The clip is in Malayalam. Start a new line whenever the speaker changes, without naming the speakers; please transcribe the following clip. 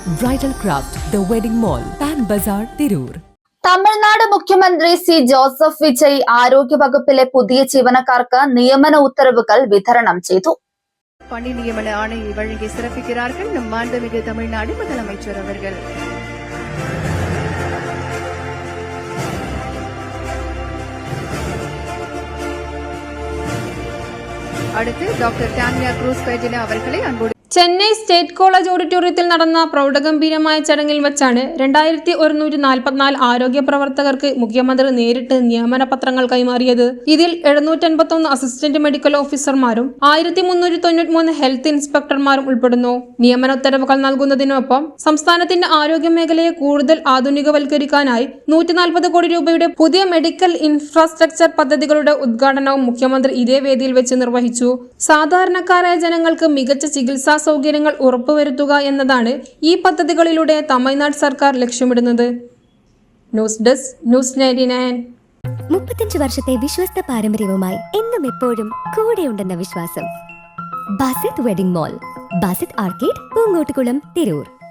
Bridal Craft, The Wedding Mall, Pan Bazaar, Tirur.
Tamil Nadu മുഖ്യമന്ത്രി സി ജോസഫ് വിജയ് ആരോഗ്യവകുപ്പിലെ പുതിയ ജീവനക്കാർക്ക് നിയമന ഉത്തരവുകൾ വിതരണം ചെയ്തു.
பணி நியமன ஆணையை வழங்கி சிறப்பிக்கிறார்கள் நம் மாண்புமிகு தமிழ்நாடு முதலமைச்சர் அவர்கள். அடுத்து டாக்டர் டான்யா க்ரூஸ் பெர்டினா அவர்களை அன்போடு
ചെന്നൈ സ്റ്റേറ്റ് കോളേജ് ഓഡിറ്റോറിയത്തിൽ നടന്ന പ്രൗഢഗംഭീരമായ ചടങ്ങിൽ വെച്ചാണ് 2144 ആരോഗ്യ പ്രവർത്തകർക്ക് മുഖ്യമന്ത്രി നേരിട്ട് നിയമന പത്രങ്ങൾ കൈമാറിയത്. ഇതിൽ 751 അസിസ്റ്റന്റ് മെഡിക്കൽ ഓഫീസർമാരും 1393 ഹെൽത്ത് ഇൻസ്പെക്ടർമാരും ഉൾപ്പെടുന്നു. നിയമന ഉത്തരവുകൾ നൽകുന്നതിനൊപ്പം സംസ്ഥാനത്തിന്റെ ആരോഗ്യ മേഖലയെ കൂടുതൽ ആധുനികവൽക്കരിക്കാനായി 140 കോടി രൂപയുടെ പുതിയ മെഡിക്കൽ ഇൻഫ്രാസ്ട്രക്ചർ പദ്ധതികളുടെ ഉദ്ഘാടനവും മുഖ്യമന്ത്രി ഇതേ വേദിയിൽ വെച്ച് നിർവഹിച്ചു. സാധാരണക്കാരായ ജനങ്ങൾക്ക് മികച്ച ചികിത്സാ സൗകര്യങ്ങൾ ഉറപ്പുവരുത്തുക എന്നതാണ് ഈ പദ്ധതികളിലൂടെ തമിഴ്നാട് സർക്കാർ ലക്ഷ്യമിടുന്നത്. News desk news 99.
35 വർഷത്തെ വിശ്വസ്ത പാരമ്പര്യവുമായി എന്നും എപ്പോഴും കൂടെയുണ്ടെന്ന വിശ്വാസം. Basith wedding mall, Basith arcade, Poonkottukulam, Tirur.